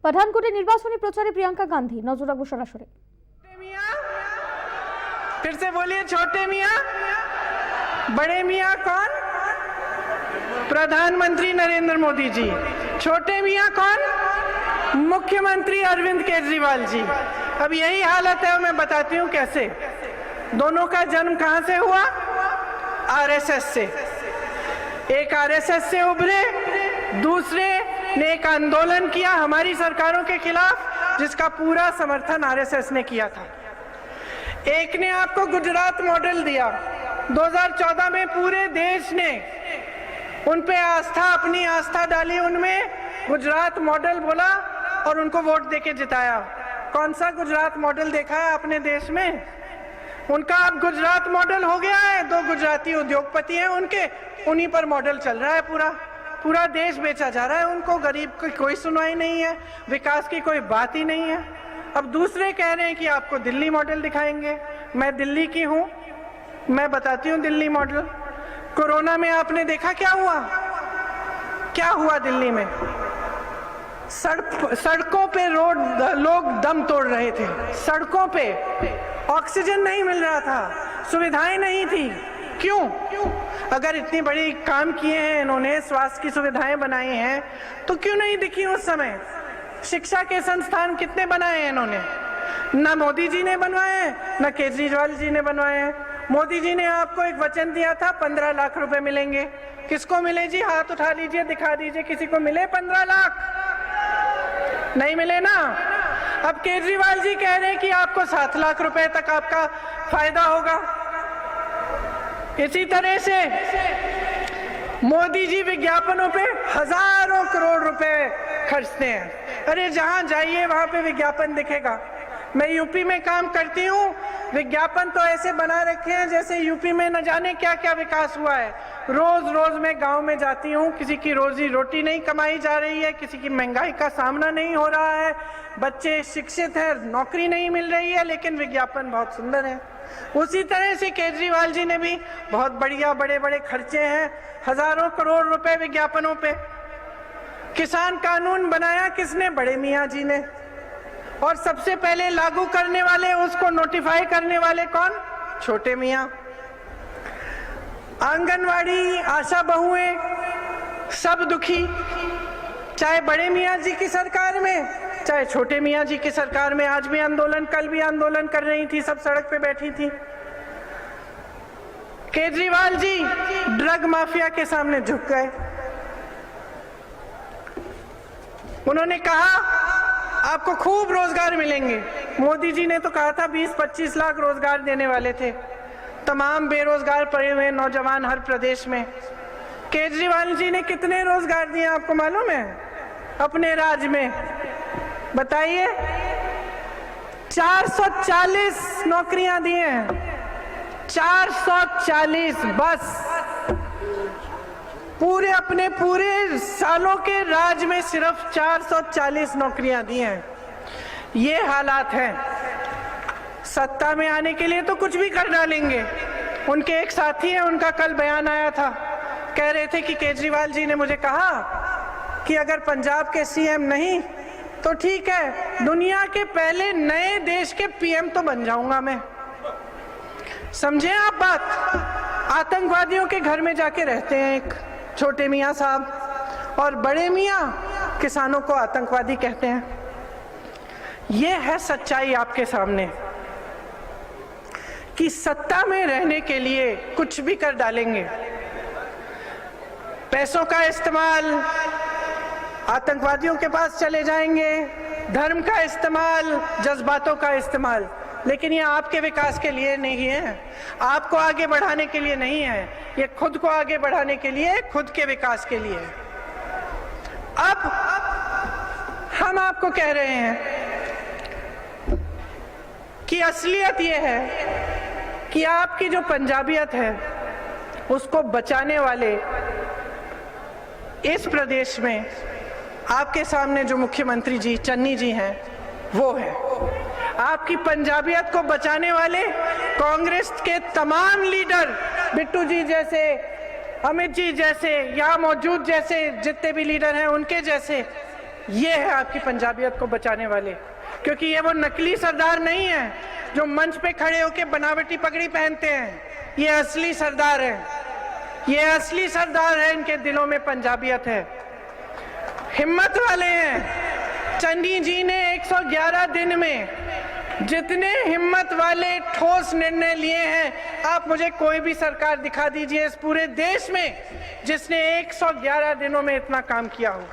পাঠানকোটে নির্বাচনী প্রচারে প্রিয়াঙ্কা গান্ধী, নজর রাখবো সরাসরি। फिर से बोलिए, छोटे मियाँ बड़े मियाँ कौन? प्रधानमंत्री नरेंद्र मोदी जी। छोटे मियाँ कौन? मुख्यमंत्री अरविंद केजरीवाल जी। अब यही हालत है, मैं बताती हूँ कैसे। दोनों का जन्म कहाँ से हुआ? आरएसएस से। एक आरएसएस से उभरे, दूसरे ने एक आंदोलन किया हमारी सरकारों के खिलाफ, जिसका पूरा समर्थन आरएसएस ने किया था। एक ने आपको गुजरात मॉडल दिया। 2014 में पूरे देश ने उन पे आस्था, अपनी आस्था डाली उनमें, गुजरात मॉडल बोला और उनको वोट देके जिताया। कौन सा गुजरात मॉडल देखा है अपने देश में? उनका अब गुजरात मॉडल हो गया है। 2 गुजराती उद्योगपति हैं उनके, उन्हीं पर मॉडल चल रहा है। पूरा देश बेचा जा रहा है उनको। गरीब की कोई सुनवाई नहीं है, विकास की कोई बात ही नहीं है। अब दूसरे कह रहे हैं कि आपको दिल्ली मॉडल दिखाएंगे। मैं दिल्ली की हूं, मैं बताती हूं दिल्ली मॉडल। कोरोना में आपने देखा क्या हुआ? क्या हुआ दिल्ली में? सड़कों पे लोग दम तोड़ रहे थे। सड़कों पे ऑक्सीजन नहीं मिल रहा था, सुविधाएं नहीं थी। क्यों? अगर इतनी बड़ी काम किए हैं इन्होंने, स्वास्थ्य की सुविधाएं बनाई हैं, तो क्यों नहीं दिखी उस समय? शिक्षा के संस्थान कितने बनाए हैं इन्होंने? ना मोदी जी ने बनवाए, ना केजरीवाल जी ने बनवाए। मोदी जी ने आपको एक वचन दिया था 15 लाख रुपए मिलेंगे। किसको मिले जी? हाथ उठा लीजिए, दिखा दीजिए, किसी को मिले 15 लाख? नहीं मिले ना। अब केजरीवाल जी कह रहे हैं कि आपको 7 लाख रुपए तक आपका फायदा होगा। इसी तरह से मोदी जी विज्ञापनों पे हजारों करोड़ रुपए खर्चते हैं। अरे जहां जाइए वहां पे विज्ञापन दिखेगा। मैं यूपी में काम करती हूँ, विज्ञापन तो ऐसे बना रखे हैं जैसे यूपी में न जाने क्या क्या विकास हुआ है। रोज मैं गांव में जाती हूँ, किसी की रोजी रोटी नहीं कमाई जा रही है, किसी की महंगाई का सामना नहीं हो रहा है, बच्चे शिक्षित हैं, नौकरी नहीं मिल रही है, लेकिन विज्ञापन बहुत सुंदर है। उसी तरह से केजरीवाल जी ने भी बहुत बढ़िया बड़े खर्चे हैं, हजारों करोड़ रुपए विज्ञापनों पे। किसान कानून बनाया किसने? बड़े मियाँ जी ने। और सबसे पहले लागू करने वाले, उसको नोटिफाई करने वाले कौन? छोटे मियाँ। आंगनवाड़ी, आशा बहुएं, सब दुखी, चाहे बड़े मियाँ जी की सरकार में, चाहे छोटे मियाँ जी की सरकार में। आज भी आंदोलन, कल भी आंदोलन कर रही थी, सब सड़क पे बैठी थी। केजरीवाल जी ड्रग माफिया के सामने झुक गए। उन्होंने कहा आपको खूब रोजगार मिलेंगे। मोदी जी ने तो कहा था 20-25 लाख रोजगार देने वाले थे। तमाम बेरोजगार पड़े हुए नौजवान हर प्रदेश में। केजरीवाल जी ने कितने रोजगार दिए आपको मालूम है? अपने राज्य में बताइए। 440 नौकरियां दी हैं। 440 बस। अपने पूरे सालों के राज में सिर्फ 440 नौकरियां दी हैं। ये हालात हैं। सत्ता में आने के लिए तो कुछ भी कर डालेंगे। उनके एक साथी हैं, उनका कल बयान आया था, कह रहे थे कि केजरीवाल जी ने मुझे कहा कि अगर पंजाब के सीएम नहीं तो ठीक है, दुनिया के पहले नए देश के पीएम तो बन जाऊंगा मैं। समझे आप बात? आतंकवादियों के घर में जाके रहते हैं एक छोटे मियाँ साहब, और बड़े मियाँ किसानों को आतंकवादी कहते हैं। ये है सच्चाई आपके सामने कि सत्ता में रहने के लिए कुछ भी कर डालेंगे। पैसों का इस्तेमाल, आतंकवादियों के पास चले जाएंगे, धर्म का इस्तेमाल, जज्बातों का इस्तेमाल। लेकिन ये आपके विकास के लिए नहीं है, आपको आगे बढ़ाने के लिए नहीं है, ये खुद को आगे बढ़ाने के लिए, खुद के विकास के लिए। अब हम आपको कह रहे हैं कि असलियत ये है कि आपकी जो पंजाबियत है उसको बचाने वाले इस प्रदेश में आपके सामने जो मुख्यमंत्री जी चन्नी जी हैं वो है। आपकी पंजाबियत को बचाने वाले कांग्रेस के तमाम लीडर, बिट्टू जी जैसे, अमित जी जैसे, यहाँ मौजूद जैसे जितने भी लीडर हैं उनके जैसे ये है आपकी पंजाबियत को बचाने वाले, क्योंकि ये वो नकली सरदार नहीं है जो मंच पे खड़े होकर बनावटी पगड़ी पहनते हैं। ये असली सरदार है, ये असली सरदार है, इनके दिलों में पंजाबियत है, हिम्मत वाले हैं। चन्नी जी ने 111 दिन में जितने हिम्मत वाले ठोस निर्णय लिए हैं, आप मुझे कोई भी सरकार दिखा दीजिए इस पूरे देश में जिसने 111 दिनों में इतना काम किया हो।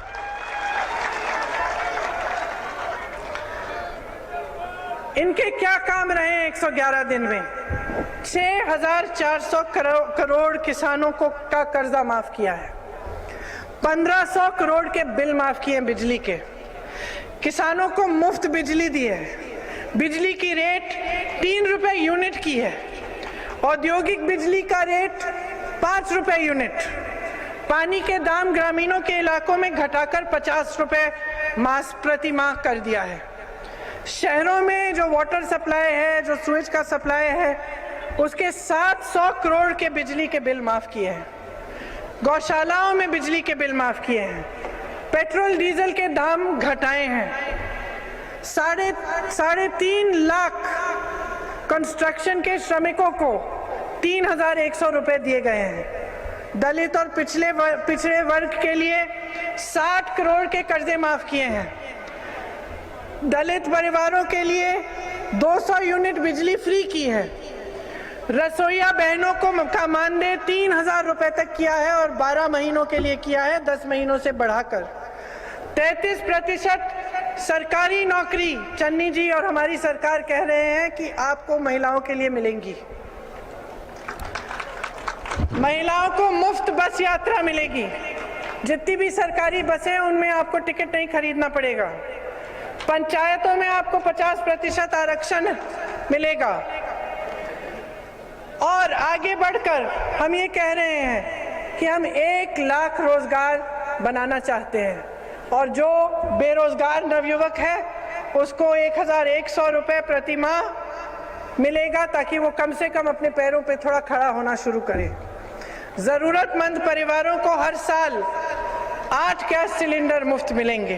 इनके क्या काम रहे 111 दिन में? 6,400 करोड़ किसानों को का कर्जा माफ किया है, 1,500 करोड़ के बिल माफ किए बिजली के, किसानों को मुफ्त बिजली दी है, बिजली की रेट 3 रुपए यूनिट की है, औद्योगिक बिजली का रेट 5 रुपए यूनिट, पानी के दाम ग्रामीणों के इलाकों में घटाकर 50 रुपए प्रति माह कर दिया है, शहरों में जो वाटर सप्लाई है, जो सूएज का सप्लाई है, उसके 700 करोड़ के बिजली के बिल माफ किए हैं, गौशालाओं में बिजली के बिल माफ किए हैं, पेट्रोल डीजल के दाम घटाए हैं, 3.5 लाख कंस्ट्रक्शन के श्रमिकों को 3,100 रुपए दिए गए हैं, दलित और पिछड़े वर्ग के लिए 60 करोड़ के कर्जे माफ किए हैं, दलित परिवारों के लिए 200 यूनिट बिजली फ्री की है, रसोईया बहनों को का मानदेय 3,000 रुपए तक किया है और 12 महीनों के लिए किया है, 10 महीनों से बढ़ाकर 33% सरकारी नौकरी चन्नी जी और हमारी सरकार कह रहे हैं कि आपको महिलाओं के लिए मिलेंगी। महिलाओं को मुफ्त बस यात्रा मिलेगी, जितनी भी सरकारी बसें उनमें आपको टिकट नहीं खरीदना पड़ेगा, पंचायतों में आपको 50% आरक्षण मिलेगा, और आगे बढ़कर हम ये कह रहे हैं कि हम 1 लाख रोजगार बनाना चाहते हैं, और जो बेरोजगार नवयुवक है उसको 1,100 रुपए प्रति माह मिलेगा, ताकि वो कम से कम अपने पैरों पे थोड़ा खड़ा होना शुरू करे। जरूरतमंद परिवारों को हर साल 8 गैस सिलेंडर मुफ्त मिलेंगे।